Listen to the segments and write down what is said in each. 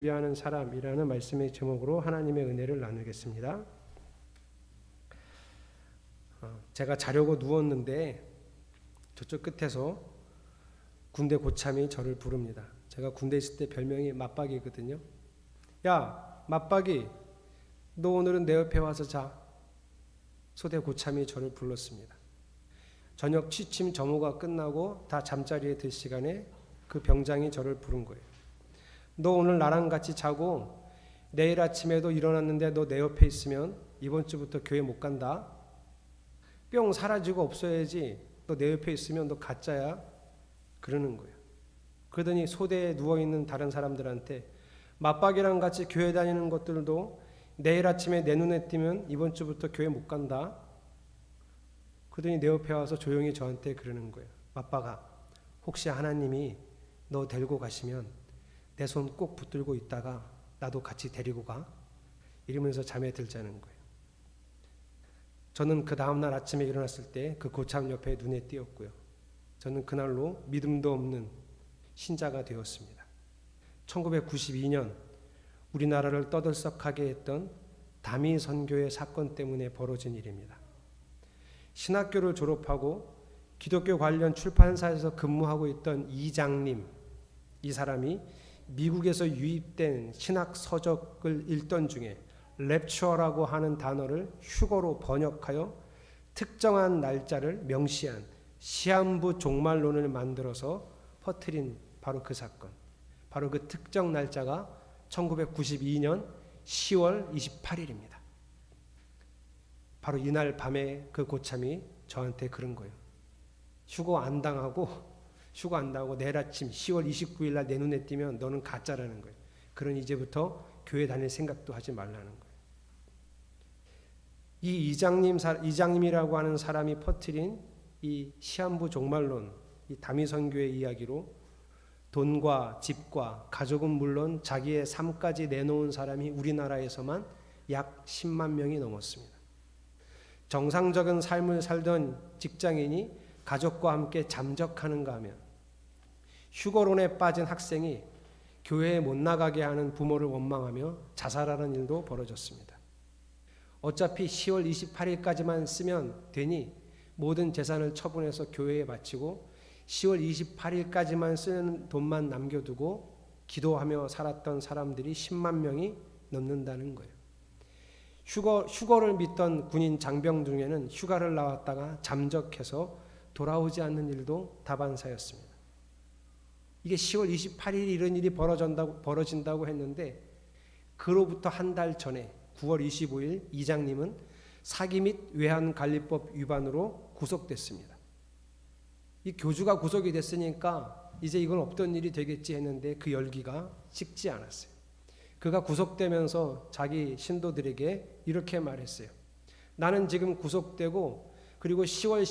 위하는 사람이라는 말씀의 제목으로 하나님의 은혜를 나누겠습니다. 제가 자려고 누웠는데 저쪽 끝에서 군대 고참이 저를 부릅니다. 제가 군대 있을 때 별명이 맞박이거든요. 야, 맞박이, 너 오늘은 내 옆에 와서 자. 소대 고참이 저를 불렀습니다. 저녁 취침 점호가 끝나고 다 잠자리에 들 시간에 그 병장이 저를 부른 거예요. 너 오늘 나랑 같이 자고 내일 아침에도 일어났는데 너 내 옆에 있으면 이번 주부터 교회 못 간다. 뿅 사라지고 없어야지. 너 내 옆에 있으면 너 가짜야. 그러는 거예요. 그러더니 소대에 누워있는 다른 사람들한테 맞박이랑 같이 교회 다니는 것들도 내일 아침에 내 눈에 띄면 이번 주부터 교회 못 간다. 그러더니 내 옆에 와서 조용히 저한테 그러는 거예요. 맞박아, 혹시 하나님이 너 데리고 가시면 내 손 꼭 붙들고 있다가 나도 같이 데리고 가. 이러면서 잠에 들자는 거예요. 저는 그 다음날 아침에 일어났을 때 그 고참 옆에 눈에 띄었고요. 저는 그날로 믿음도 없는 신자가 되었습니다. 1992년 우리나라를 떠들썩하게 했던 다미 선교의 사건 때문에 벌어진 일입니다. 신학교를 졸업하고 기독교 관련 출판사에서 근무하고 있던 이장님, 이 사람이 미국에서 유입된 신학 서적을 읽던 중에 랩처라고 하는 단어를 휴거로 번역하여 특정한 날짜를 명시한 시한부 종말론을 만들어서 퍼뜨린 바로 그 사건. 바로 그 특정 날짜가 1992년 10월 28일입니다. 바로 이날 밤에 그 고참이 저한테 그런 거예요. 휴거 안 당하고 내일 아침 10월 29일 날 내 눈에 띄면 너는 가짜라는 거예요. 그러니 이제부터 교회 다닐 생각도 하지 말라는 거예요. 이 이장님이라고 하는 사람이 퍼뜨린 이 시한부 종말론, 이 다미 선교의 이야기로 돈과 집과 가족은 물론 자기의 삶까지 내놓은 사람이 우리나라에서만 약 10만 명이 넘었습니다. 정상적인 삶을 살던 직장인이 가족과 함께 잠적하는가 하면 휴거론에 빠진 학생이 교회에 못 나가게 하는 부모를 원망하며 자살하는 일도 벌어졌습니다. 어차피 10월 28일까지만 쓰면 되니 모든 재산을 처분해서 교회에 바치고 10월 28일까지만 쓰는 돈만 남겨두고 기도하며 살았던 사람들이 10만 명이 넘는다는 거예요. 휴거를 믿던 군인 장병 중에는 휴가를 나왔다가 잠적해서 돌아오지 않는 일도 다반사였습니다. 이게 10월 28일 이런 일이 벌어진다고 했는데 그로부터 한 달 전에 9월 25일 이장님은 사기 및 외환관리법 위반으로 구속됐습니다. 이 교주가 구속이 됐으니까 이제 이건 없던 일이 되겠지 했는데 그 열기가 식지 않았어요. 그가 구속되면서 자기 신도들에게 이렇게 말했어요. 나는 지금 구속되고 그리고 10월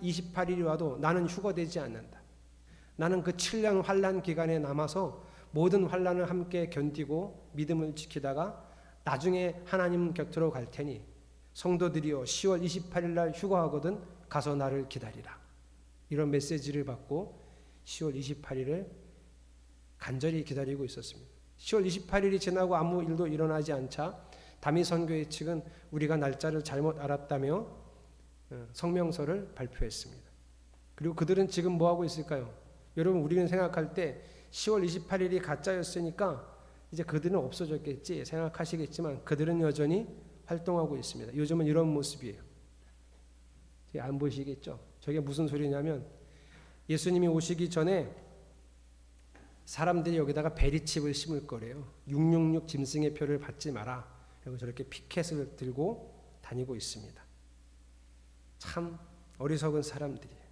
28일이 와도 나는 휴거되지 않는다. 나는 그 7년 환난 기간에 남아서 모든 환난을 함께 견디고 믿음을 지키다가 나중에 하나님 곁으로 갈 테니 성도들이여 10월 28일 날 휴거하거든 가서 나를 기다리라. 이런 메시지를 받고 10월 28일을 간절히 기다리고 있었습니다. 10월 28일이 지나고 아무 일도 일어나지 않자 다미 선교회 측은 우리가 날짜를 잘못 알았다며 성명서를 발표했습니다. 그리고 그들은 지금 뭐 하고 있을까요? 여러분, 우리는 생각할 때 10월 28일이 가짜였으니까 이제 그들은 없어졌겠지 생각하시겠지만 그들은 여전히 활동하고 있습니다. 요즘은 이런 모습이에요. 안 보시겠죠? 저게 무슨 소리냐면 예수님이 오시기 전에 사람들이 여기다가 베리칩을 심을 거래요. 666 짐승의 표를 받지 마라. 그리고 저렇게 피켓을 들고 다니고 있습니다. 참 어리석은 사람들이에요.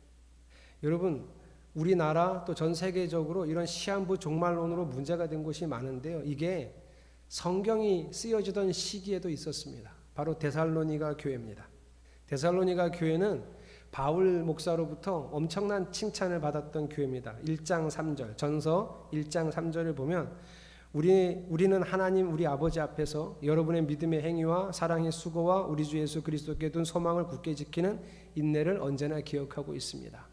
여러분, 우리나라 또 전 세계적으로 이런 시한부 종말론으로 문제가 된 곳이 많은데요. 이게 성경이 쓰여지던 시기에도 있었습니다. 바로 데살로니가 교회입니다. 데살로니가 교회는 바울 목사로부터 엄청난 칭찬을 받았던 교회입니다. 1장 3절, 전서 1장 3절을 보면 우리는 하나님 우리 아버지 앞에서 여러분의 믿음의 행위와 사랑의 수고와 우리 주 예수 그리스도께 둔 소망을 굳게 지키는 인내를 언제나 기억하고 있습니다.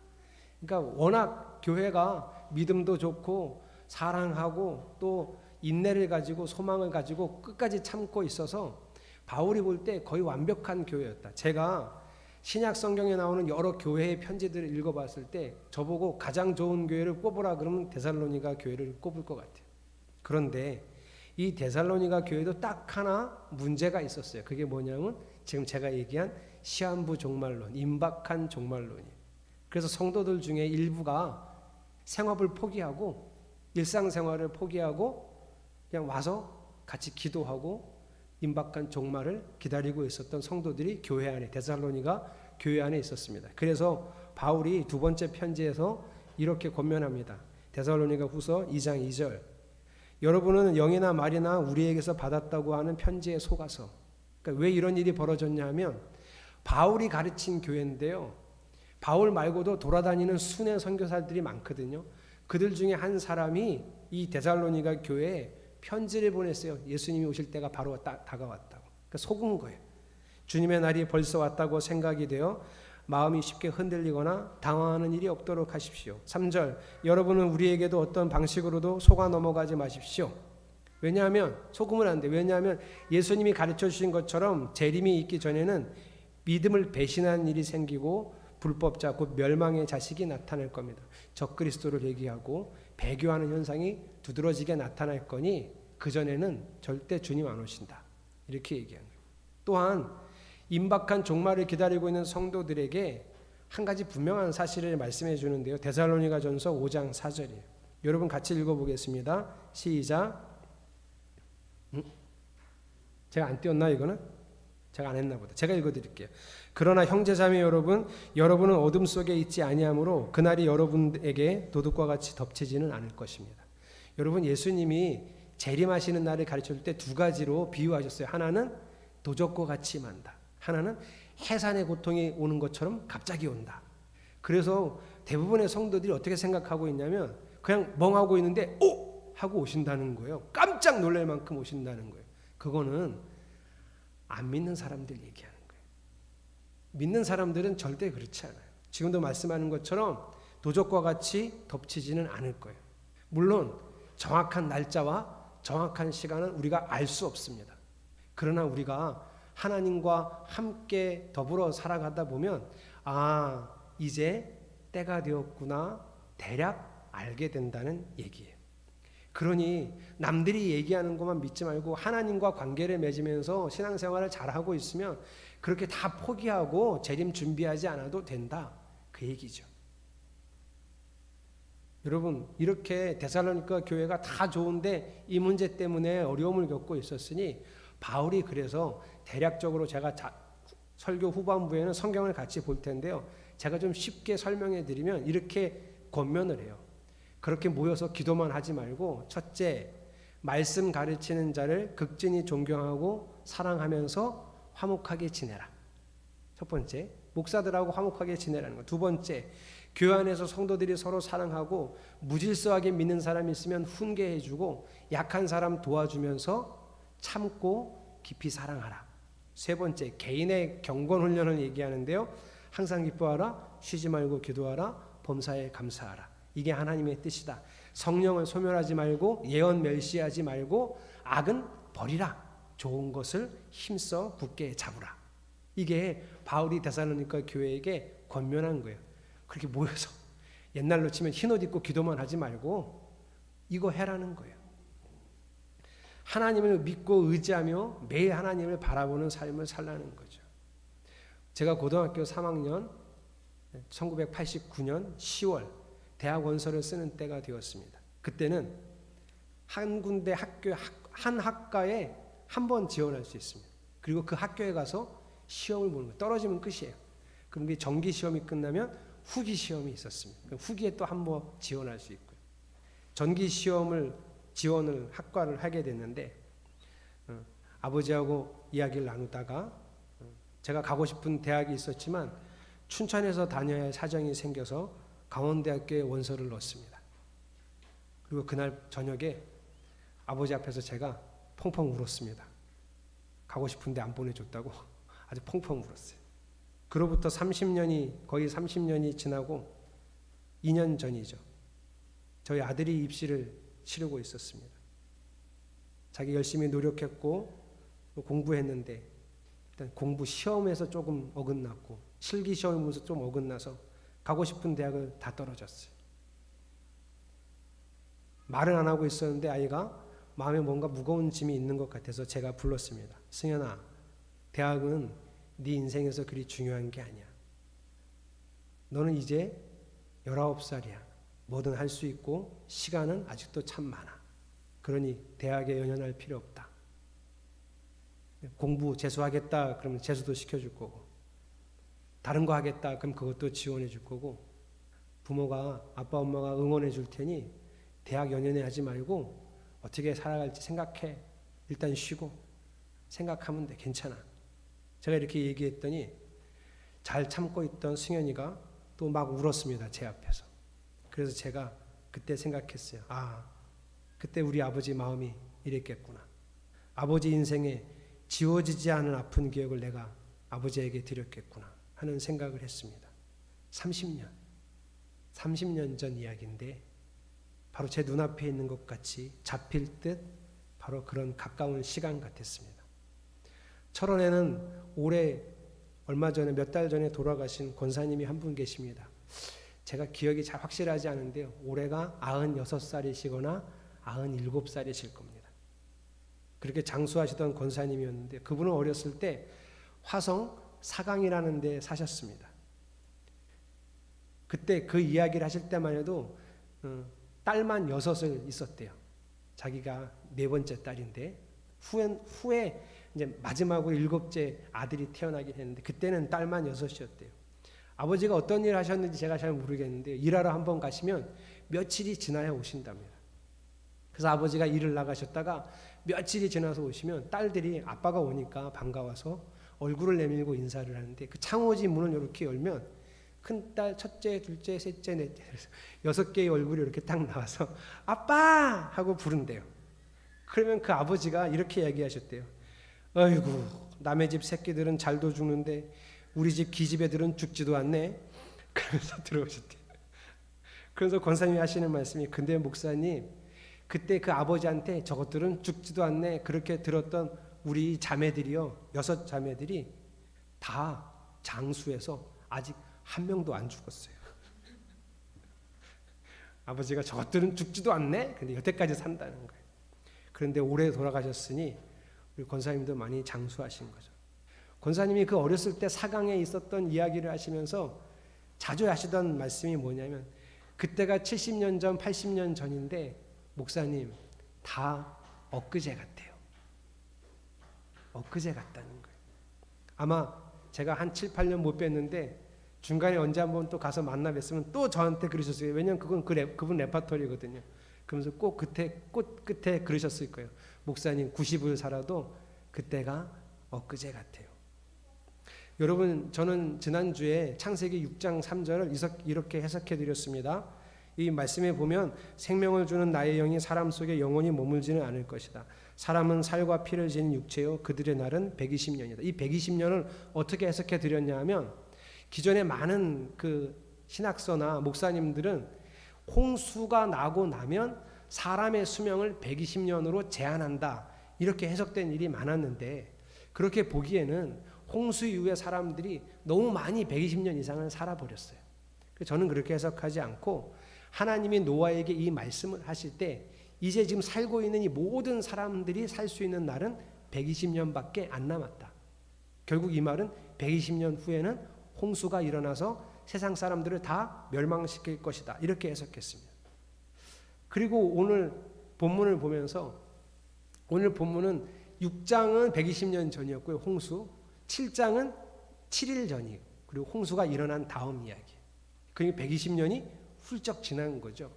그러니까 워낙 교회가 믿음도 좋고 사랑하고 또 인내를 가지고 소망을 가지고 끝까지 참고 있어서 바울이 볼 때 거의 완벽한 교회였다. 제가 신약 성경에 나오는 여러 교회의 편지들을 읽어봤을 때 저보고 가장 좋은 교회를 꼽으라 그러면 데살로니가 교회를 꼽을 것 같아요. 그런데 이 데살로니가 교회도 딱 하나 문제가 있었어요. 그게 뭐냐면 지금 제가 얘기한 시한부 종말론, 임박한 종말론이에요. 그래서 성도들 중에 일부가 생업을 포기하고 일상생활을 포기하고 그냥 와서 같이 기도하고 임박한 종말을 기다리고 있었던 성도들이 교회 안에, 데살로니가 교회 안에 있었습니다. 그래서 바울이 두 번째 편지에서 이렇게 권면합니다. 데살로니가 후서 2장 2절. 여러분은 영이나 말이나 우리에게서 받았다고 하는 편지에 속아서, 그러니까 왜 이런 일이 벌어졌냐 하면 바울이 가르친 교회인데요. 바울 말고도 돌아다니는 순회 선교사들이 많거든요. 그들 중에 한 사람이 이 데살로니가 교회에 편지를 보냈어요. 예수님이 오실 때가 바로 다가왔다고. 그러니까 속은 거예요. 주님의 날이 벌써 왔다고 생각이 되어 마음이 쉽게 흔들리거나 당황하는 일이 없도록 하십시오. 3절. 여러분은 우리에게도 어떤 방식으로도 속아 넘어가지 마십시오. 왜냐하면 속으면 안 돼. 왜냐하면 예수님이 가르쳐 주신 것처럼 재림이 있기 전에는 믿음을 배신한 일이 생기고 불법자 곧 멸망의 자식이 나타날 겁니다. 적그리스도를 얘기하고 배교하는 현상이 두드러지게 나타날 거니 그전에는 절대 주님 안 오신다. 이렇게 얘기하는 거예요. 또한 임박한 종말을 기다리고 있는 성도들에게 한 가지 분명한 사실을 말씀해 주는데요. 데살로니가전서 5장 4절이에요. 여러분 같이 읽어보겠습니다. 시작. 제가 안 띄웠나 이거는? 제가 안 했나 보다. 제가 읽어드릴게요. 그러나 형제자매 여러분, 여러분은 어둠 속에 있지 아니하므로 그날이 여러분에게 도둑과 같이 덮치지는 않을 것입니다. 여러분 예수님이 재림하시는 날을 가르칠 때 두 가지로 비유하셨어요. 하나는 도적과 같이 만다. 하나는 해산의 고통이 오는 것처럼 갑자기 온다. 그래서 대부분의 성도들이 어떻게 생각하고 있냐면 그냥 멍하고 있는데 오! 하고 오신다는 거예요. 깜짝 놀랄 만큼 오신다는 거예요. 그거는 안 믿는 사람들 얘기하는 거예요. 믿는 사람들은 절대 그렇지 않아요. 지금도 말씀하는 것처럼 도적과 같이 덮치지는 않을 거예요. 물론 정확한 날짜와 정확한 시간은 우리가 알 수 없습니다. 그러나 우리가 하나님과 함께 더불어 살아가다 보면 아, 이제 때가 되었구나 대략 알게 된다는 얘기예요. 그러니 남들이 얘기하는 것만 믿지 말고 하나님과 관계를 맺으면서 신앙생활을 잘하고 있으면 그렇게 다 포기하고 재림 준비하지 않아도 된다. 그 얘기죠. 여러분 이렇게 데살로니가 교회가 다 좋은데 이 문제 때문에 어려움을 겪고 있었으니 바울이 그래서 대략적으로 제가 설교 후반부에는 성경을 같이 볼 텐데요. 제가 좀 쉽게 설명해 드리면 이렇게 권면을 해요. 그렇게 모여서 기도만 하지 말고 첫째, 말씀 가르치는 자를 극진히 존경하고 사랑하면서 화목하게 지내라. 첫 번째, 목사들하고 화목하게 지내라는 거. 두 번째, 교회 안에서 성도들이 서로 사랑하고 무질서하게 믿는 사람이 있으면 훈계해주고 약한 사람 도와주면서 참고 깊이 사랑하라. 세 번째, 개인의 경건 훈련을 얘기하는데요. 항상 기뻐하라, 쉬지 말고 기도하라, 범사에 감사하라. 이게 하나님의 뜻이다. 성령을 소멸하지 말고 예언 멸시하지 말고 악은 버리라. 좋은 것을 힘써 굳게 잡으라. 이게 바울이 데살로니가 교회에게 권면한 거예요. 그렇게 모여서 옛날로 치면 흰옷 입고 기도만 하지 말고 이거 해라는 거예요. 하나님을 믿고 의지하며 매일 하나님을 바라보는 삶을 살라는 거죠. 제가 고등학교 3학년 1989년 10월 대학 원서를 쓰는 때가 되었습니다. 그때는 한 군데 한 학과에 한 번 지원할 수 있습니다. 그리고 그 학교에 가서 시험을 보는 거예요. 떨어지면 끝이에요. 그럼 정기 시험이 끝나면 후기 시험이 있었습니다. 후기에 또 한 번 지원할 수 있고요. 전기 시험을 지원을 학과를 하게 됐는데 아버지하고 이야기를 나누다가 제가 가고 싶은 대학이 있었지만 춘천에서 다녀야 할 사정이 생겨서 강원대학교에 원서를 넣었습니다. 그리고 그날 저녁에 아버지 앞에서 제가 펑펑 울었습니다. 가고 싶은데 안 보내줬다고 아주 펑펑 울었어요. 그로부터 30년이 거의 30년이 지나고 2년 전이죠. 저희 아들이 입시를 치르고 있었습니다. 자기 열심히 노력했고 공부했는데 일단 공부 시험에서 조금 어긋났고 실기 시험에서 좀 어긋나서 가고 싶은 대학을 다 떨어졌어요. 말은 안 하고 있었는데 아이가 마음에 뭔가 무거운 짐이 있는 것 같아서 제가 불렀습니다. 승현아, 대학은 네 인생에서 그리 중요한 게 아니야. 너는 이제 19살이야. 뭐든 할 수 있고 시간은 아직도 참 많아. 그러니 대학에 연연할 필요 없다. 공부 재수하겠다 그러면 재수도 시켜줄 거고, 다른 거 하겠다 그럼 그것도 지원해 줄 거고, 부모가 아빠 엄마가 응원해 줄 테니 대학 연연해 하지 말고 어떻게 살아갈지 생각해. 일단 쉬고 생각하면 돼. 괜찮아. 제가 이렇게 얘기했더니 잘 참고 있던 승현이가 또 막 울었습니다. 제 앞에서. 그래서 제가 그때 생각했어요. 아, 그때 우리 아버지 마음이 이랬겠구나. 아버지 인생에 지워지지 않은 아픈 기억을 내가 아버지에게 드렸겠구나 하는 생각을 했습니다. 30년 전 이야기인데 바로 제 눈앞에 있는 것 같이 잡힐 듯 바로 그런 가까운 시간 같았습니다. 철원에는 올해 얼마 전에 몇 달 전에 돌아가신 권사님이 한 분 계십니다. 제가 기억이 잘 확실하지 않은데요. 올해가 96살이시거나 97살이실 겁니다. 그렇게 장수하시던 권사님이었는데 그분은 어렸을 때 화성 사강이라는 데 사셨습니다. 그때 그 이야기를 하실 때만 해도 딸만 6을 있었대요. 자기가 4번째 딸인데 후에 이제 마지막으로 7째 아들이 태어나긴 했는데 그때는 딸만 6이었대요. 아버지가 어떤 일을 하셨는지 제가 잘 모르겠는데 일하러 한번 가시면 며칠이 지나야 오신답니다. 그래서 아버지가 일을 나가셨다가 며칠이 지나서 오시면 딸들이 아빠가 오니까 반가워서 얼굴을 내밀고 인사를 하는데 그 창호지 문을 이렇게 열면 큰딸 첫째, 둘째, 셋째, 넷째 6개의 얼굴이 이렇게 딱 나와서 아빠! 하고 부른대요. 그러면 그 아버지가 이렇게 이야기하셨대요. 아이고, 남의 집 새끼들은 잘도 죽는데 우리 집 기집애들은 죽지도 않네. 그러면서 들어오셨대요. 그래서 권사님이 하시는 말씀이 근데 목사님 그때 그 아버지한테 저것들은 죽지도 않네 그렇게 들었던 우리 자매들이요 6 자매들이 다 장수해서 아직 한 명도 안 죽었어요. 아버지가 저것들은 죽지도 않네 근데 여태까지 산다는 거예요. 그런데 올해 돌아가셨으니 우리 권사님도 많이 장수하신 거죠. 권사님이 그 어렸을 때 사강에 있었던 이야기를 하시면서 자주 하시던 말씀이 뭐냐면 그때가 70년 전 80년 전인데 목사님 다 엊그제 같아요. 엊그제 같다는 거예요. 아마 제가 한 7, 8년 못 뵀는데 중간에 언제 한번 또 가서 만나 뵀으면 또 저한테 그러셨어요. 왜냐면 그건 그분 레파토리거든요. 그러면서 꼭 끝에 그러셨을 거예요. 목사님 90을 살아도 그때가 엊그제 같아요. 여러분 저는 지난주에 창세기 6장 3절을 이렇게 해석해 드렸습니다. 이 말씀에 보면 생명을 주는 나의 영이 사람 속에 영원히 머물지는 않을 것이다. 사람은 살과 피를 지닌 육체요 그들의 날은 120년이다. 이 120년을 어떻게 해석해 드렸냐 하면 기존에 많은 그 신학서나 목사님들은 홍수가 나고 나면 사람의 수명을 120년으로 제한한다. 이렇게 해석된 일이 많았는데 그렇게 보기에는 홍수 이후에 사람들이 너무 많이 120년 이상을 살아버렸어요. 저는 그렇게 해석하지 않고 하나님이 노아에게 이 말씀을 하실 때 이제 지금 살고 있는 이 모든 사람들이 살 수 있는 날은 120년밖에 안 남았다. 결국 이 말은 120년 후에는 홍수가 일어나서 세상 사람들을 다 멸망시킬 것이다. 이렇게 해석했습니다. 그리고 오늘 본문을 보면서 오늘 본문은 6장은 120년 전이었고요. 홍수. 7장은 7일 전이에요. 그리고 홍수가 일어난 다음 이야기. 그러니까 120년이 훌쩍 지난 거죠.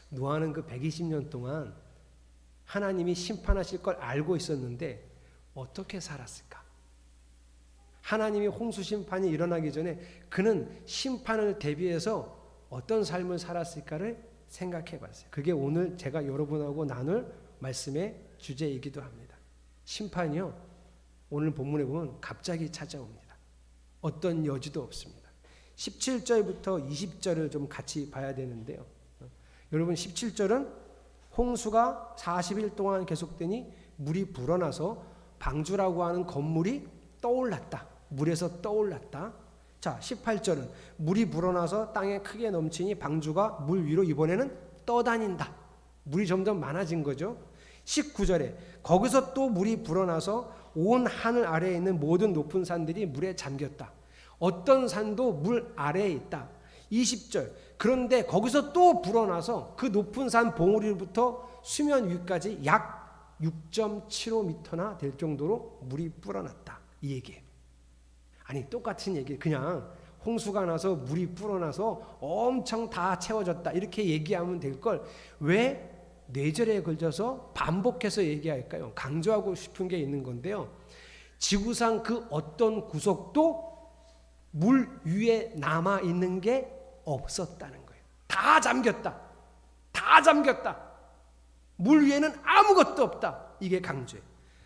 노아는 그 120년 동안 하나님이 심판하실 걸 알고 있었는데 어떻게 살았을까? 하나님이 홍수 심판이 일어나기 전에 그는 심판을 대비해서 어떤 삶을 살았을까를 생각해 봤어요. 그게 오늘 제가 여러분하고 나눌 말씀의 주제이기도 합니다. 심판이요. 오늘 본문에 보면 갑자기 찾아옵니다. 어떤 여지도 없습니다. 17절부터 20절을 좀 같이 봐야 되는데요. 여러분 17절은 홍수가 40일 동안 계속되니 물이 불어나서 방주라고 하는 건물이 떠올랐다. 물에서 떠올랐다. 자, 18절은 물이 불어나서 땅에 크게 넘치니 방주가 물 위로 이번에는 떠다닌다. 물이 점점 많아진 거죠. 19절에 거기서 또 물이 불어나서 온 하늘 아래에 있는 모든 높은 산들이 물에 잠겼다. 어떤 산도 물 아래에 있다. 20절 그런데 거기서 또 불어나서 그 높은 산 봉우리부터 수면 위까지 약 6.75m나 될 정도로 물이 불어났다. 이 얘기예요. 아니 똑같은 얘기 그냥 홍수가 나서 물이 불어나서 엄청 다 채워졌다 이렇게 얘기하면 될 걸 왜 4절에 걸쳐서 반복해서 얘기할까요? 강조하고 싶은 게 있는 건데요. 지구상 그 어떤 구석도 물 위에 남아 있는 게 없었다는 거예요. 다 잠겼다. 다 잠겼다. 물 위에는 아무것도 없다. 이게 강조예요.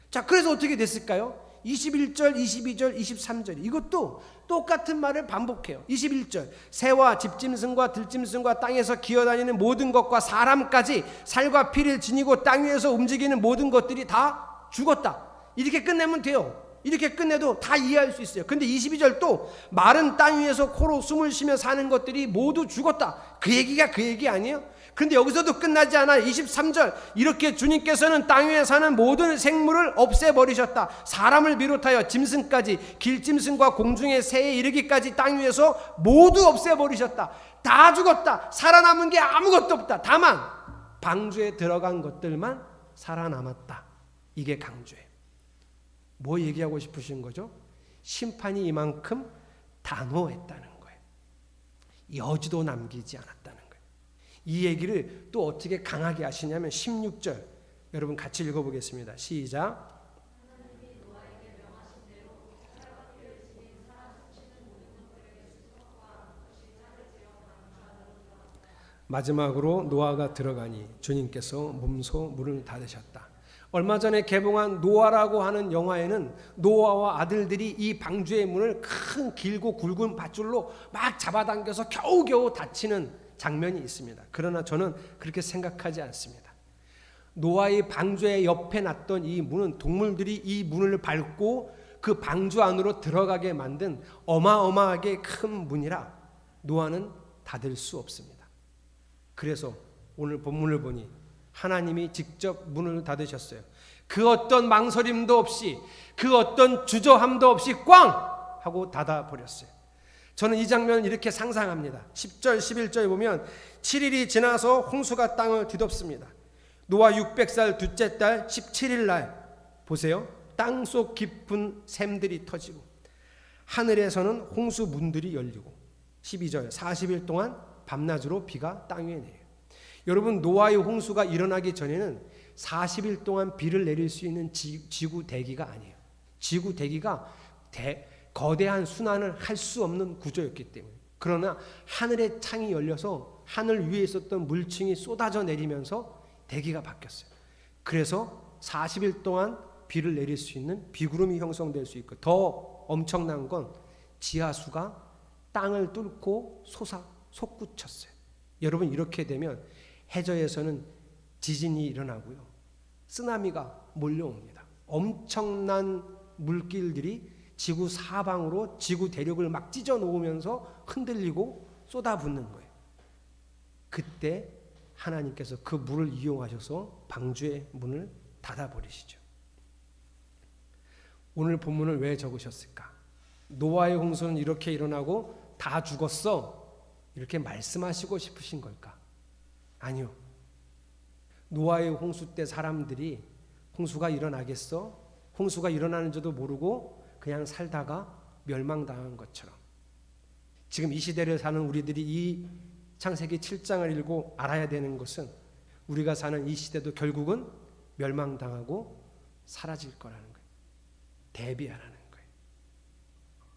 자, 그래서 어떻게 됐을까요? 21절, 22절, 23절 이것도 똑같은 말을 반복해요. 21절 새와 집짐승과 들짐승과 땅에서 기어다니는 모든 것과 사람까지 살과 피를 지니고 땅 위에서 움직이는 모든 것들이 다 죽었다. 이렇게 끝내면 돼요. 이렇게 끝내도 다 이해할 수 있어요. 근데 22절 또 마른 땅 위에서 코로 숨을 쉬며 사는 것들이 모두 죽었다. 그 얘기가 그 얘기 아니에요? 근데 여기서도 끝나지 않아요. 23절 이렇게 주님께서는 땅 위에 사는 모든 생물을 없애버리셨다. 사람을 비롯하여 짐승까지 길짐승과 공중의 새에 이르기까지 땅 위에서 모두 없애버리셨다. 다 죽었다. 살아남은 게 아무것도 없다. 다만 방주에 들어간 것들만 살아남았다. 이게 강조예요. 뭐 얘기하고 싶으신 거죠? 심판이 이만큼 단호했다는 거예요. 여지도 남기지 않았다는 거예요. 이 얘기를 또 어떻게 강하게 하시냐면 16절 여러분 같이 읽어보겠습니다. 시작. 마지막으로 노아가 들어가니 주님께서 몸소 문을 닫으셨다. 얼마 전에 개봉한 노아라고 하는 영화에는 노아와 아들들이 이 방주의 문을 큰 길고 굵은 밧줄로 막 잡아당겨서 겨우겨우 닫히는 장면이 있습니다. 그러나 저는 그렇게 생각하지 않습니다. 노아의 방주의 옆에 놨던 이 문은 동물들이 이 문을 밟고 그 방주 안으로 들어가게 만든 어마어마하게 큰 문이라 노아는 닫을 수 없습니다. 그래서 오늘 본문을 보니 하나님이 직접 문을 닫으셨어요. 그 어떤 망설임도 없이 그 어떤 주저함도 없이 꽝 하고 닫아버렸어요. 저는 이 장면을 이렇게 상상합니다. 10절 11절에 보면 7일이 지나서 홍수가 땅을 뒤덮습니다. 노아 600살 둘째 달 17일 날 보세요. 땅속 깊은 샘들이 터지고 하늘에서는 홍수 문들이 열리고 12절 40일 동안 밤낮으로 비가 땅 위에 내려요. 여러분 노아의 홍수가 일어나기 전에는 40일 동안 비를 내릴 수 있는 지구 대기가 아니에요. 지구 대기가 거대한 순환을 할 수 없는 구조였기 때문에. 그러나 하늘의 창이 열려서 하늘 위에 있었던 물층이 쏟아져 내리면서 대기가 바뀌었어요. 그래서 40일 동안 비를 내릴 수 있는 비구름이 형성될 수 있고 더 엄청난 건 지하수가 땅을 뚫고 솟구쳤어요. 여러분 이렇게 되면 해저에서는 지진이 일어나고요. 쓰나미가 몰려옵니다. 엄청난 물길들이 지구 사방으로 지구 대륙을 막 찢어 놓으면서 흔들리고 쏟아붓는 거예요. 그때 하나님께서 그 물을 이용하셔서 방주의 문을 닫아버리시죠. 오늘 본문을 왜 적으셨을까? 노아의 홍수는 이렇게 일어나고 다 죽었어 이렇게 말씀하시고 싶으신 걸까? 아니요. 노아의 홍수 때 사람들이 홍수가 일어나겠어? 홍수가 일어나는 줄도 모르고 그냥 살다가 멸망당한 것처럼 지금 이 시대를 사는 우리들이 이 창세기 7장을 읽고 알아야 되는 것은 우리가 사는 이 시대도 결국은 멸망당하고 사라질 거라는 거예요. 대비하라는 거예요.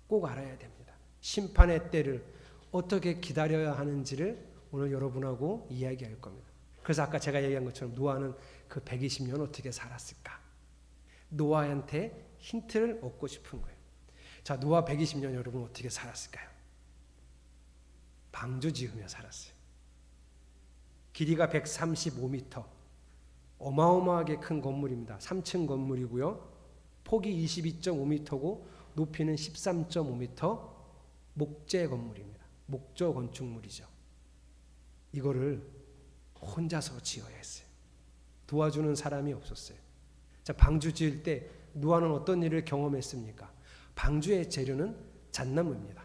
꼭 알아야 됩니다. 심판의 때를 어떻게 기다려야 하는지를 오늘 여러분하고 이야기할 겁니다. 그래서 아까 제가 얘기한 것처럼 노아는 그 120년 어떻게 살았을까? 노아한테 힌트를 얻고 싶은 거예요. 자, 노아 120년 여러분 어떻게 살았을까요? 방주 지으며 살았어요. 길이가 135m, 어마어마하게 큰 건물입니다. 3층 건물이고요. 폭이 22.5m고 높이는 13.5m 목재 건물입니다. 목조 건축물이죠. 이거를 혼자서 지어야 했어요. 도와주는 사람이 없었어요. 자, 방주 지을 때 노아는 어떤 일을 경험했습니까? 방주의 재료는 잣나무입니다.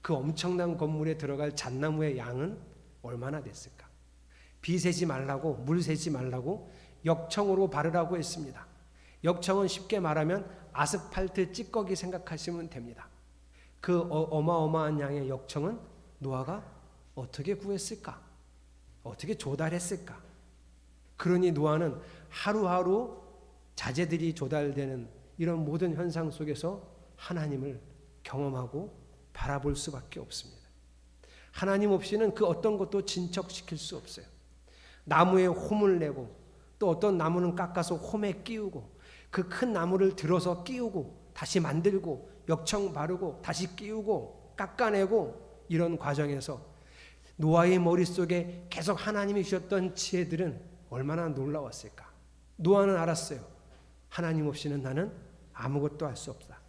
그 엄청난 건물에 들어갈 잣나무의 양은 얼마나 됐을까? 비 새지 말라고, 물 새지 말라고 역청으로 바르라고 했습니다. 역청은 쉽게 말하면 아스팔트 찌꺼기 생각하시면 됩니다. 그 어마어마한 양의 역청은 노아가 어떻게 구했을까? 어떻게 조달했을까? 그러니 노아는 하루하루 자재들이 조달되는 이런 모든 현상 속에서 하나님을 경험하고 바라볼 수밖에 없습니다. 하나님 없이는 그 어떤 것도 진척시킬 수 없어요. 나무에 홈을 내고 또 어떤 나무는 깎아서 홈에 끼우고 그 큰 나무를 들어서 끼우고 다시 만들고 역청 바르고 다시 끼우고 깎아내고 이런 과정에서 노아의 머릿속에 계속 하나님이 주셨던 지혜들은 얼마나 놀라웠을까? 노아는 알았어요. 하나님 없이는 나는 아무것도 할 수 없다.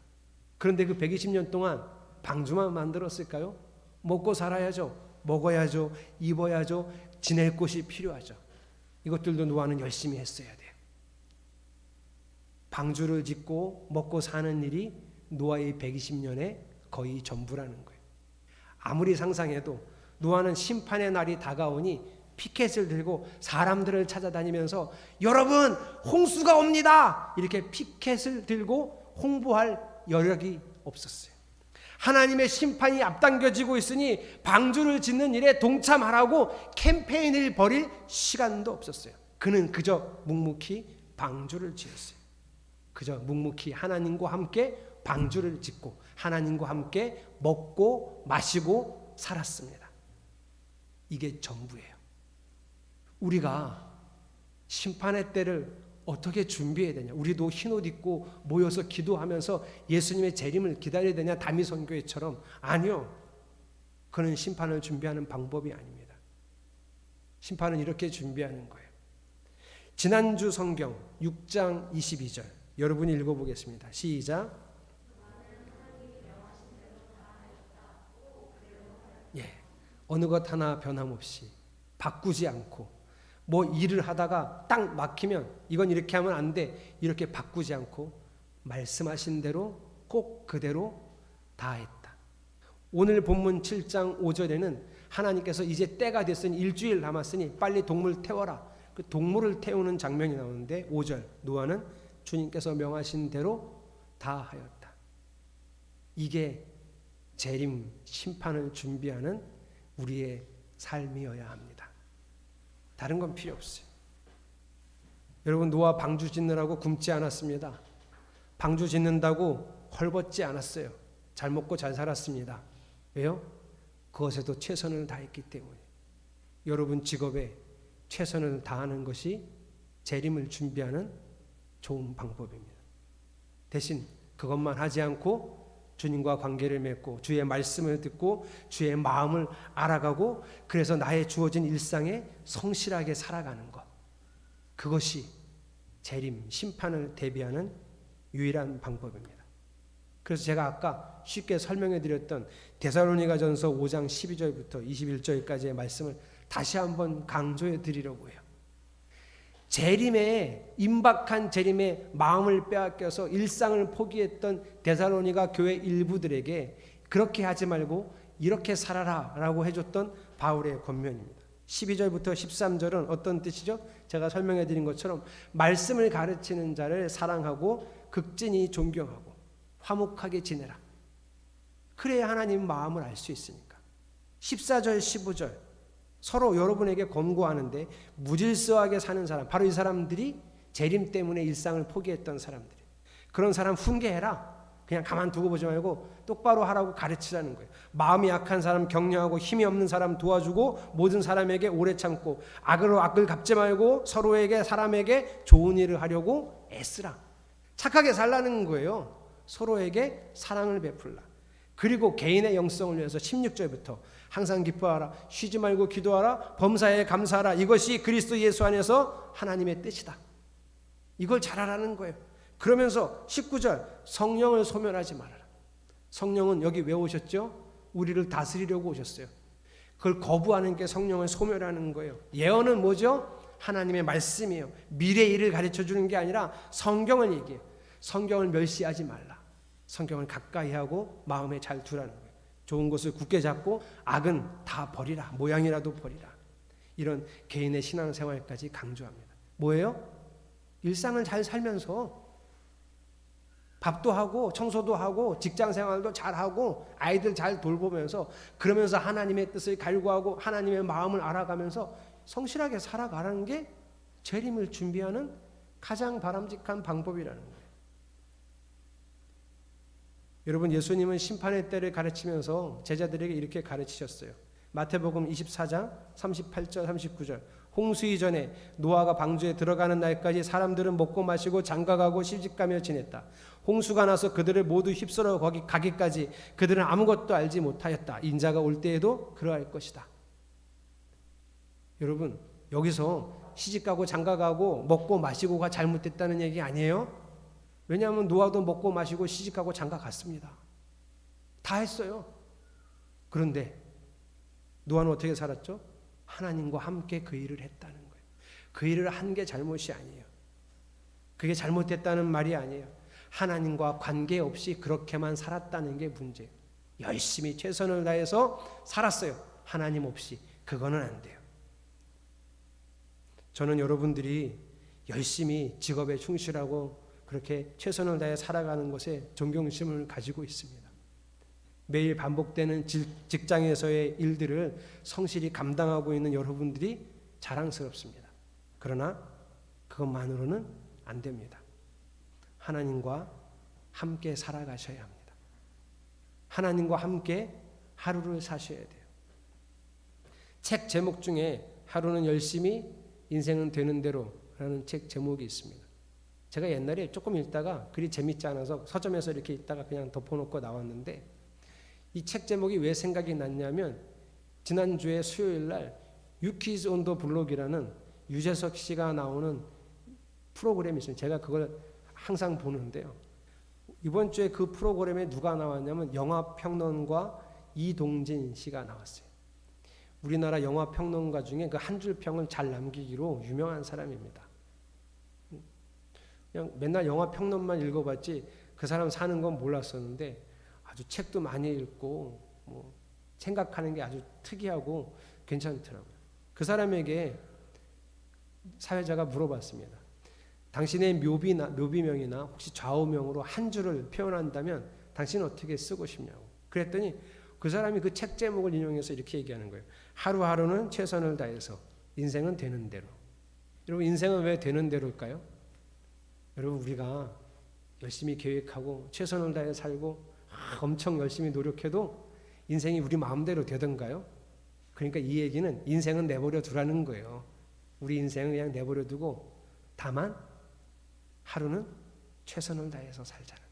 그런데 그 120년 동안 방주만 만들었을까요? 먹고 살아야죠. 먹어야죠. 입어야죠. 지낼 곳이 필요하죠. 이것들도 노아는 열심히 했어야 돼요. 방주를 짓고 먹고 사는 일이 노아의 120년의 거의 전부라는 거예요. 아무리 상상해도 노아는 심판의 날이 다가오니 피켓을 들고 사람들을 찾아다니면서 여러분 홍수가 옵니다 이렇게 피켓을 들고 홍보할 여력이 없었어요. 하나님의 심판이 앞당겨지고 있으니 방주를 짓는 일에 동참하라고 캠페인을 벌일 시간도 없었어요. 그는 그저 묵묵히 방주를 지었어요. 그저 묵묵히 하나님과 함께 방주를 짓고 하나님과 함께 먹고 마시고 살았습니다. 이게 전부예요. 우리가 심판의 때를 어떻게 준비해야 되냐? 우리도 흰옷 입고 모여서 기도하면서 예수님의 재림을 기다려야 되냐? 다미선교회처럼. 아니요. 그는 심판을 준비하는 방법이 아닙니다. 심판은 이렇게 준비하는 거예요. 지난주 성경 6장 22절 여러분이 읽어보겠습니다. 시작. 예, 어느 것 하나 변함없이 바꾸지 않고 뭐 일을 하다가 딱 막히면 이건 이렇게 하면 안 돼 이렇게 바꾸지 않고 말씀하신 대로 꼭 그대로 다 했다. 오늘 본문 7장 5절에는 하나님께서 이제 때가 됐으니 일주일 남았으니 빨리 동물 태워라. 그 동물을 태우는 장면이 나오는데 5절 노아는 주님께서 명하신 대로 다 하였다. 이게 재림 심판을 준비하는 우리의 삶이어야 합니다. 다른 건 필요 없어요. 여러분 노아 방주 짓느라고 굶지 않았습니다. 방주 짓는다고 헐벗지 않았어요. 잘 먹고 잘 살았습니다. 왜요? 그것에도 최선을 다했기 때문에. 여러분 직업에 최선을 다하는 것이 재림을 준비하는 좋은 방법입니다. 대신 그것만 하지 않고 주님과 관계를 맺고 주의 말씀을 듣고 주의 마음을 알아가고 그래서 나의 주어진 일상에 성실하게 살아가는 것. 그것이 재림, 심판을 대비하는 유일한 방법입니다. 그래서 제가 아까 쉽게 설명해 드렸던 데살로니가전서 5장 12절부터 21절까지의 말씀을 다시 한번 강조해 드리려고 해요. 재림에 임박한 재림에 마음을 빼앗겨서 일상을 포기했던 데살로니가 교회 일부들에게 그렇게 하지 말고 이렇게 살아라 라고 해줬던 바울의 권면입니다. 12절부터 13절은 어떤 뜻이죠? 제가 설명해 드린 것처럼 말씀을 가르치는 자를 사랑하고 극진히 존경하고 화목하게 지내라. 그래야 하나님 마음을 알 수 있으니까. 14절 15절 서로 여러분에게 권고하는데 무질서하게 사는 사람, 바로 이 사람들이 재림 때문에 일상을 포기했던 사람들이에요. 그런 사람 훈계해라. 그냥 가만두고 보지 말고 똑바로 하라고 가르치라는 거예요. 마음이 약한 사람 격려하고 힘이 없는 사람 도와주고 모든 사람에게 오래 참고 악으로 악을 갚지 말고 서로에게 사람에게 좋은 일을 하려고 애쓰라. 착하게 살라는 거예요. 서로에게 사랑을 베풀라. 그리고 개인의 영성을 위해서 16절부터 항상 기뻐하라, 쉬지 말고 기도하라, 범사에 감사하라, 이것이 그리스도 예수 안에서 하나님의 뜻이다. 이걸 잘 하라는 거예요. 그러면서 19절 성령을 소멸하지 말아라. 성령은 여기 왜 오셨죠? 우리를 다스리려고 오셨어요. 그걸 거부하는 게 성령을 소멸하는 거예요. 예언은 뭐죠? 하나님의 말씀이에요. 미래의 일을 가르쳐 주는 게 아니라 성경을 얘기해요. 성경을 멸시하지 말라. 성경을 가까이 하고 마음에 잘 두라는 거예요. 좋은 것을 굳게 잡고 악은 다 버리라. 모양이라도 버리라. 이런 개인의 신앙생활까지 강조합니다. 뭐예요? 일상을 잘 살면서 밥도 하고 청소도 하고 직장생활도 잘하고 아이들 잘 돌보면서 그러면서 하나님의 뜻을 갈구하고 하나님의 마음을 알아가면서 성실하게 살아가라는 게 재림을 준비하는 가장 바람직한 방법이라는 거예요. 여러분, 예수님은 심판의 때를 가르치면서 제자들에게 이렇게 가르치셨어요. 마태복음 24장 38절 39절 홍수 이전에 노아가 방주에 들어가는 날까지 사람들은 먹고 마시고 장가가고 시집가며 지냈다. 홍수가 나서 그들을 모두 휩쓸어 거기 가기까지 그들은 아무것도 알지 못하였다. 인자가 올 때에도 그러할 것이다. 여러분, 여기서 시집가고 장가가고 먹고 마시고가 잘못됐다는 얘기 아니에요? 왜냐하면 노아도 먹고 마시고 시집가고 장가갔습니다. 다 했어요. 그런데 노아는 어떻게 살았죠? 하나님과 함께 그 일을 했다는 거예요. 그 일을 한 게 잘못이 아니에요. 그게 잘못됐다는 말이 아니에요. 하나님과 관계없이 그렇게만 살았다는 게 문제예요. 열심히 최선을 다해서 살았어요. 하나님 없이. 그거는 안 돼요. 저는 여러분들이 열심히 직업에 충실하고 그렇게 최선을 다해 살아가는 것에 존경심을 가지고 있습니다. 매일 반복되는 직장에서의 일들을 성실히 감당하고 있는 여러분들이 자랑스럽습니다. 그러나 그것만으로는 안 됩니다. 하나님과 함께 살아가셔야 합니다. 하나님과 함께 하루를 사셔야 돼요. 책 제목 중에 하루는 열심히 인생은 되는 대로 라는 책 제목이 있습니다. 제가 옛날에 조금 읽다가 글이 재밌지 않아서 서점에서 이렇게 읽다가 그냥 덮어놓고 나왔는데 이 책 제목이 왜 생각이 났냐면 지난주에 수요일 날 유키즈 온 더 블록이라는 유재석 씨가 나오는 프로그램이 있어요. 제가 그걸 항상 보는데요. 이번 주에 그 프로그램에 누가 나왔냐면 영화평론가 이동진 씨가 나왔어요. 우리나라 영화평론가 중에 그 한 줄 평을 잘 남기기로 유명한 사람입니다. 그냥 맨날 영화평론만 읽어봤지 그 사람 사는 건 몰랐었는데 아주 책도 많이 읽고 뭐 생각하는 게 아주 특이하고 괜찮더라고요. 그 사람에게 사회자가 물어봤습니다. 당신의 묘비명이나 혹시 좌우명으로 한 줄을 표현한다면 당신은 어떻게 쓰고 싶냐고. 그랬더니 그 사람이 그 책 제목을 인용해서 이렇게 얘기하는 거예요. 하루하루는 최선을 다해서 인생은 되는 대로. 여러분, 인생은 왜 되는 대로일까요? 여러분, 우리가 열심히 계획하고 최선을 다해 살고 엄청 열심히 노력해도 인생이 우리 마음대로 되던가요? 그러니까 이 얘기는 인생은 내버려 두라는 거예요. 우리 인생은 그냥 내버려 두고 다만 하루는 최선을 다해서 살자는.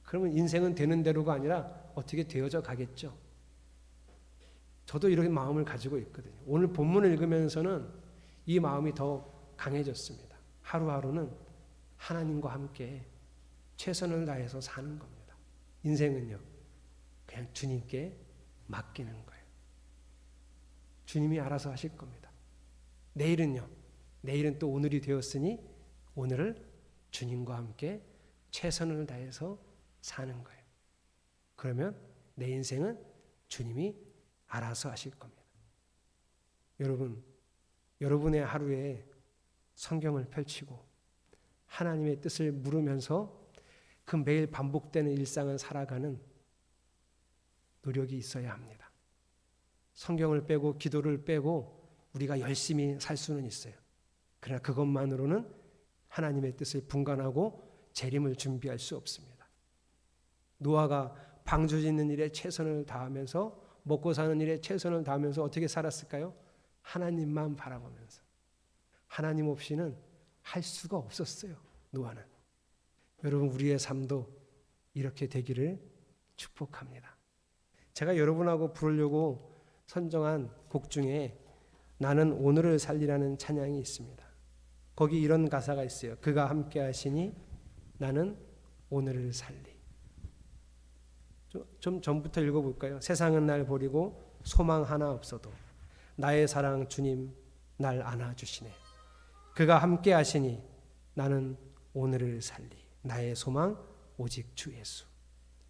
그러면 인생은 되는 대로가 아니라 어떻게 되어져 가겠죠. 저도 이렇게 마음을 가지고 있거든요. 오늘 본문을 읽으면서는 이 마음이 더 강해졌습니다. 하루하루는 하나님과 함께 최선을 다해서 사는 겁니다. 인생은요, 그냥 주님께 맡기는 거예요. 주님이 알아서 하실 겁니다. 내일은요, 내일은 또 오늘이 되었으니 오늘을 주님과 함께 최선을 다해서 사는 거예요. 그러면 내 인생은 주님이 알아서 하실 겁니다. 여러분, 여러분의 하루에 성경을 펼치고 하나님의 뜻을 물으면서 그 매일 반복되는 일상을 살아가는 노력이 있어야 합니다. 성경을 빼고 기도를 빼고 우리가 열심히 살 수는 있어요. 그러나 그것만으로는 하나님의 뜻을 분간하고 재림을 준비할 수 없습니다. 노아가 방주 짓는 일에 최선을 다하면서 먹고 사는 일에 최선을 다하면서 어떻게 살았을까요? 하나님만 바라보면서. 하나님 없이는 할 수가 없었어요. 노아는. 여러분, 우리의 삶도 이렇게 되기를 축복합니다. 제가 여러분하고 부르려고 선정한 곡 중에 나는 오늘을 살리라는 찬양이 있습니다. 거기 이런 가사가 있어요. 그가 함께 하시니 나는 오늘을 살리. 좀 전부터 읽어볼까요? 세상은 날 버리고 소망 하나 없어도 나의 사랑 주님 날 안아주시네. 그가 함께 하시니 나는 오늘을 살리. 나의 소망 오직 주 예수.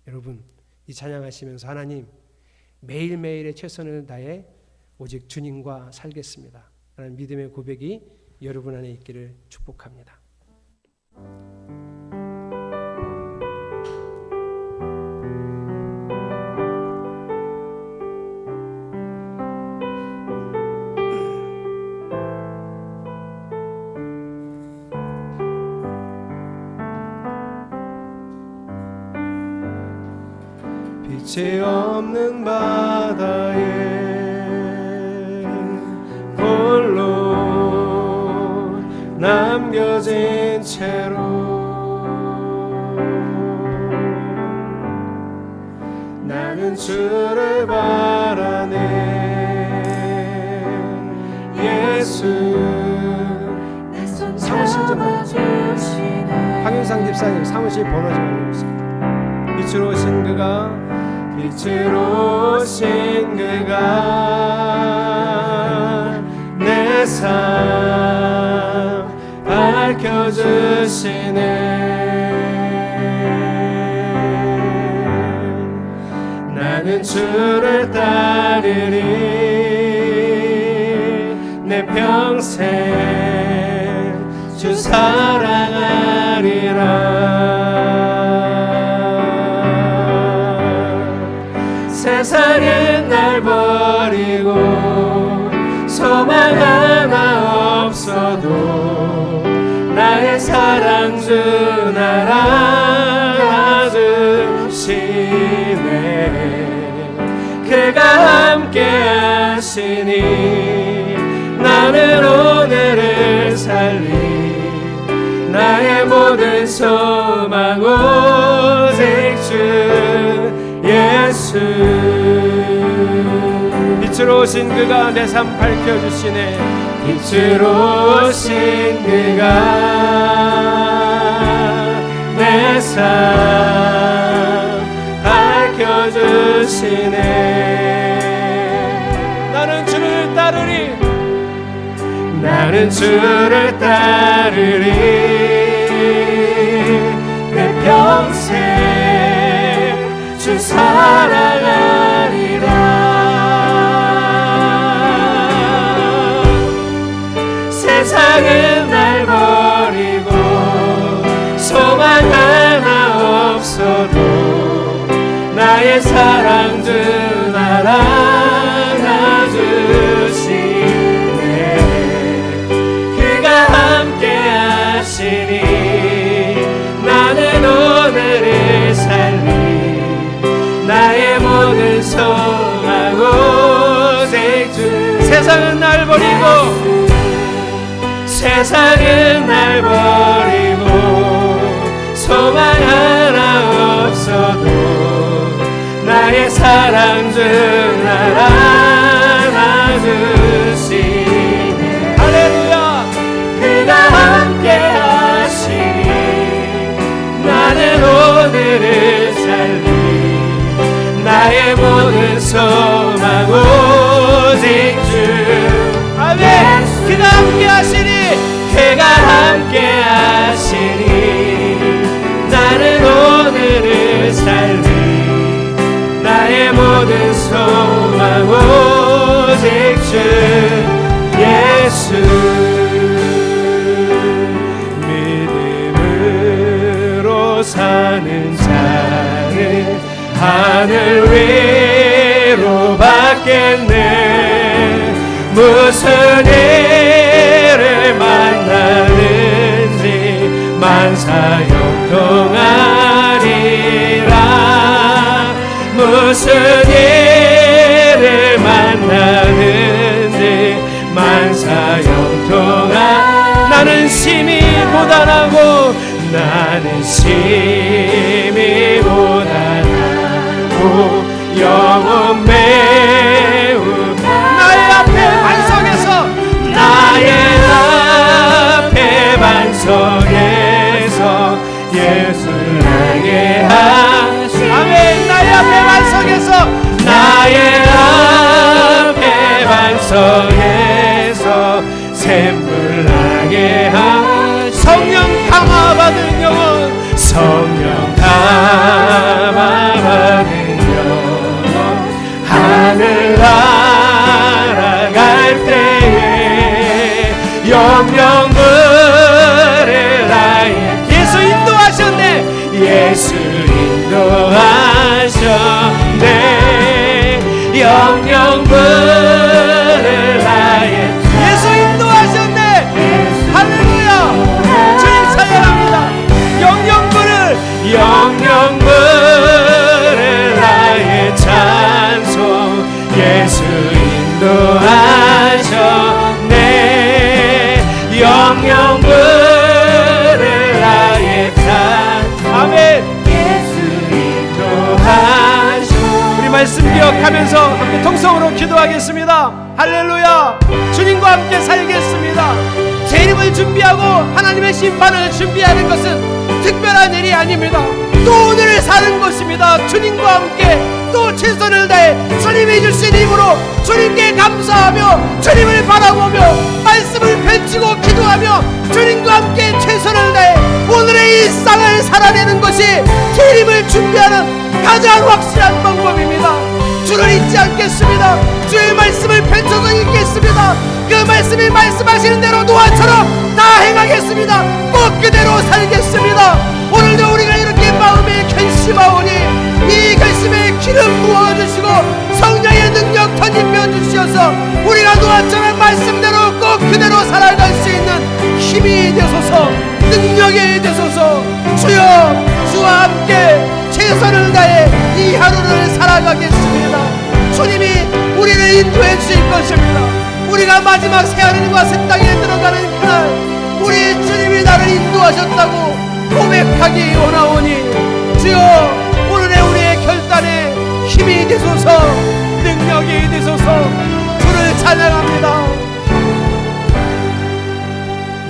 여러분 이 찬양하시면서 하나님 매일매일의 최선을 다해 오직 주님과 살겠습니다 라는 믿음의 고백이 여러분 안에 있기를 축복합니다. 빛이 없는 바다에 홀로 남겨진 채로 나는 주를 바라네. 예수 사무실 좀 황윤상 집사님 사무실 번호 좀 알려주세요. 빛으로 오신 그가 내 삶 밝혀주시네. 나는 주를 따르리 내 평생 주 사랑하리라. 세상은 날 버리고 소망 하나 없어도 나의 사랑 주 날 안아주시네. 그가 함께 하시니 나는 오늘을 살리. 나의 모든 소망 오직 주 예수. 빛으로 오신 그가 내 삶 밝혀주시네. 빛으로 오신 그가 내 삶 밝혀주시네. 나는 주를 따르리. 나는 주를 따르리 내 평생 주 사랑하리라. 세상은 날 버리고 소망 하나 없어도 나의 사랑 주 날 안아주시네. 그가 함께 하시니 나는 오늘을 살리. 나의 모든 소망 오직 주. 세상은 날 버리고 세상은 날 버리고 소망 하나 없어도 나의 사랑 주 날 안아주시네. 할렐루야. 그가 함께 하시니 나는 오늘을 살리. 나의 모든 소망 오직 주. 아멘. 그가 함께 하시니 그가 함께 하시니 나는 오늘을 살리. 나의 모든 소망 오직 주 예수. 믿음으로 사는 자는 하늘 위로 받겠네. 무슨 일을 만나는지 만사형통하리라. 무슨 일을 만나는지 만사형통하. 나는 심히 고단하고 나는 심히 고단하고 영혼 매우 나의 앞에 반석에서 나의 앞에 반석에서 예수를 나게 하시 아멘. 나의 앞에 반석에서 나의 앞에 반석에서 샘물 나게 하시 성령 감화받은 영혼 성령 감화받은 영혼 하늘 날아갈 때에 영영 부를 나의 예수 인도하셨네 예수 인도하셨네 영영 부를 나의 예수 인도하셨네 할렐루야 주님 찬양합니다 영영 부를 나의 찬송 예수 인도하셨네 영영 부를 나의 찬 아멘 예수 인도하셨네 우리 말씀 기억하면서 함께 통성으로 기도하겠습니다. 할렐루야 주님과 함께 살겠습니다. 재림을 준비하고 하나님의 심판을 준비하는 것은 특별한 일이 아닙니다. 또 오늘을 사는 것입니다. 주님과 함께 또 최선을 다해 주님이 주신 힘으로 주님께 감사하며 주님을 바라보며 말씀을 펼치고 기도하며 주님과 함께 최선을 다해 오늘의 일상을 살아내는 것이 재림을 준비하는 가장 확실한 방법입니다. 주를 잊지 않겠습니다. 주의 말씀을 펼쳐서 읽겠습니다. 그 말씀이 말씀하시는 대로 노아처럼 다 행하겠습니다. 꼭 그대로 살겠습니다. 오늘도 우리가 이렇게 마음에 결심하오니 이 결심에 기름 부어주시고 성령의 능력 덧입혀 주셔서 우리가 노아처럼 말씀대로 꼭 그대로 살아갈 수 있는 힘이 되소서 능력이 되소서 주여 주와 함께 최선을 다해 이 하루를 살아가겠습니다. 주님이 우리를 인도해 주실 것입니다. 우리가 마지막 새하늘과 새 땅에 들어가는 그날 우리 주님이 나를 인도하셨다고 고백하기 원하오니 주여 오늘의 우리의 결단에 힘이 되소서 능력이 되소서 주를 찬양합니다.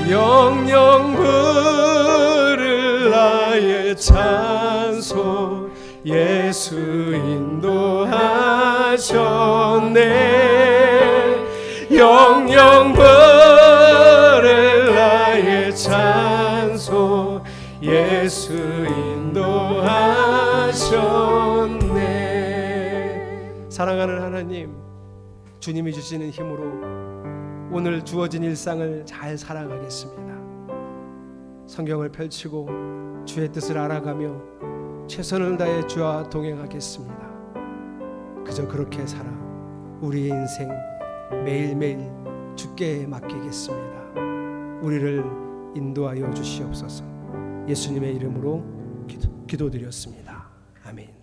영영 부를 나의 찬송 예수 인도하셨네 영영 부를 나의 찬송 예수 인도하셨네. 사랑하는 하나님 주님이 주시는 힘으로 오늘 주어진 일상을 잘 살아가겠습니다. 성경을 펼치고 주의 뜻을 알아가며 최선을 다해 주와 동행하겠습니다. 그저 그렇게 살아 우리의 인생 매일매일 주께 맡기겠습니다. 우리를 인도하여 주시옵소서. 예수님의 이름으로 기도드렸습니다. 아멘.